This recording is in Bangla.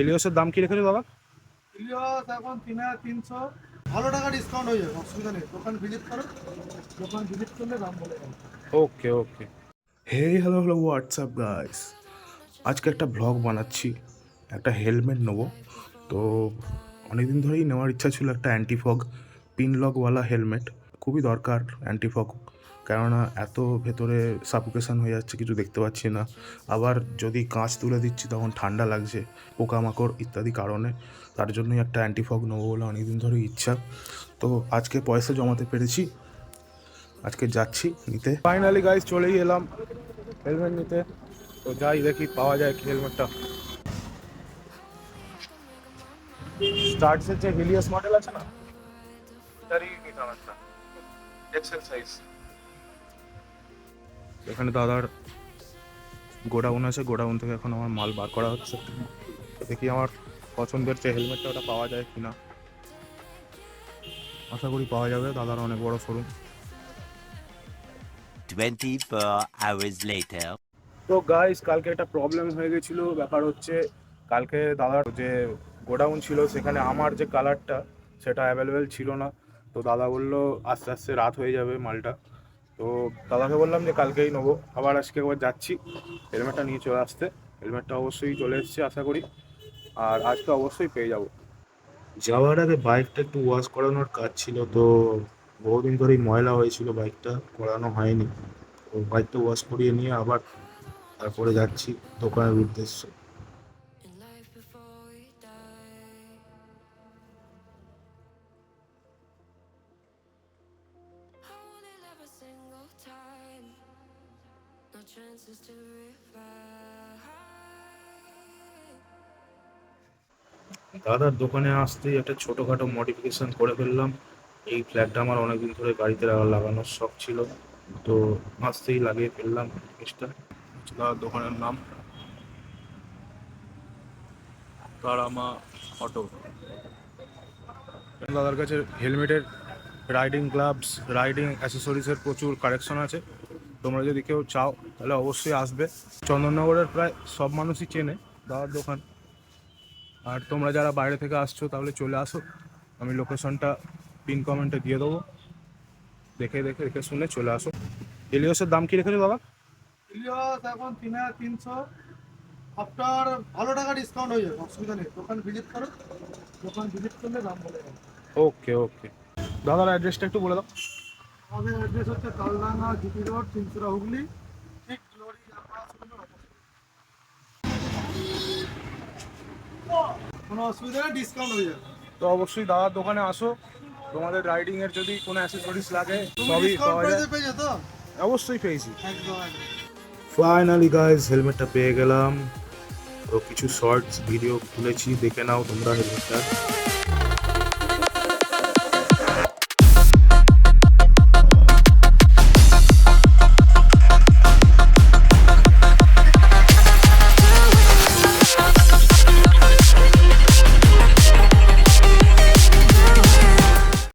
ইলিয়সের দাম কি রেখেছো দাদা? ইলিয়স এখন 3300, ভালো টাকা ডিসকাউন্ট হয়ে যাবে, অসুবিধা নেই। দোকান ভিজিট করো, দোকান ভিজিট করলে দাম বলে যাবে। Okay okay. Hey hello hello WhatsApp guys, আজকে একটা ব্লগ বানাচ্ছি। একটা হেলমেট নেবো। তো অনেকদিন ধরেই নেওয়ার ইচ্ছা ছিল একটা অ্যান্টিফগ পিন লগওয়ালা হেলমেট। খুবই দরকার অ্যান্টিফগ, কেননা এত ভেতরে সাফোকেশন হয়ে যাচ্ছে, কিছু দেখতে পাচ্ছি না। আবার যদি কাঁচ তুলে দিচ্ছি তখন ঠান্ডা লাগছে, পোকামাকড় ইত্যাদি কারণে। তার জন্যই একটা অ্যান্টিফগ নেবো বলে অনেকদিন ধরেই ইচ্ছা। তো আজকে পয়সা জমাতে পেরেছি, আজকে যাচ্ছি নিতে। ফাইনালি গাইস চলেই এলাম হেলমেট নিতে। তো যাই দেখি পাওয়া যায় কি হেলমেটটা। স্টার্টসের যে হিলিয়াস মডেল আছে না, এটারই নিতাম একটা এক্সেল সাইজ। এখানে দাদার গোডাউন আছে, গোডাউন থেকে এখন আমার মাল বার করা হচ্ছে। দেখি আমার পছন্দের যে হেলমেটটা ওটা পাওয়া যায় কিনা। আশা করি পাওয়া যাবে, দাদার অনেক বড় শোরুম। 24 hours later. তো গাইস কালকে একটা প্রবলেম হয়ে গেছিলো। ব্যাপার হচ্ছে কালকে দাদার যে গোডাউন ছিল সেখানে আমার যে কালারটা সেটা অ্যাভেলেবেল ছিল না। তো দাদা বললো আস্তে আস্তে রাত হয়ে যাবে মালটা। তো দাদাকে বললাম যে কালকেই নেবো। আবার আজকে একবার যাচ্ছি হেলমেটটা নিয়ে চলে আসতে। হেলমেটটা অবশ্যই চলে এসছে আশা করি, আর আজকে অবশ্যই পেয়ে যাব। যাওয়ার আগে বাইকটা একটু ওয়াশ করানোর কাজ ছিল, তো বহুদিন ধরেই ময়লা হয়েছিল, বাইকটা করানো হয়নি। তো বাইকটা ওয়াশ করিয়ে নিয়ে আবার তারপরে যাচ্ছি দোকানের উদ্দেশ্যে। in life before we die. I wanna live a single time, no chances to revive. দাদার দোকানে আসতেই একটা ছোটোখাটো মডিফিকেশন করে ফেললাম। এই ফ্ল্যাগটা আমার অনেকদিন ধরে গাড়িতে লাগানোর শখ ছিল, তো আসতেই লাগিয়ে ফেললাম জিনিসটা। দাদার দোকানের নাম তারামা অটো। দাদার কাছে হেলমেটের, রাইডিং গ্লাভস, রাইডিং অ্যাসেসরিজের প্রচুর কালেকশন আছে। তোমরা যদি কেউ চাও তাহলে অবশ্যই আসবে। চন্দননগরের প্রায় সব মানুষই চেনে দাদার দোকান। আর তোমরা যারা বাইরে থেকে আসছো তাহলে চলে আসো, আমি লোকেশনটা পিন কমেন্টে দিয়ে দেবো। দেখে দেখে দেখে শুনে চলে আসো। এলিয়সের দাম কি রেখেছো দাদা? ইলিয়স এখন 3300, আফটার ভালো টাকা ডিসকাউন্ট হয়ে যাবে, অসুবিধা নেই। দোকান ভিজিট করো, দোকান ভিজিট করলে দাম বলে যাবে। ওকে ওকে। দাদার অ্যাড্রেসটা একটু বলে দাও। আমাদের অ্যাড্রেস হচ্ছে তালডাঙ্গা জিপি রোড, তিনসুরা, হুগলি। ঠিক গ্লোরি জামা শোরুমের opposite। কোনো অসুবিধা নেই, ডিসকাউন্ট হয়ে যাবে। তো অবশ্যই দাদার দোকানে আসো। তোমাদের রাইডিংয়ের যদি কোনো অ্যাসেসরিজ লাগে তুমি সবই ডিসকাউন্ট পাওয়া যায়। প্রাইসে পেয়ে যেত। অবশ্যই পেয়েছি। একদম একদম। ফাইনালি গাইজ হেলমেটটা পেয়ে গেলাম। তো কিছু শর্টস ভিডিও তুলেছি, দেখে নাও তোমরা হেলমেটটা।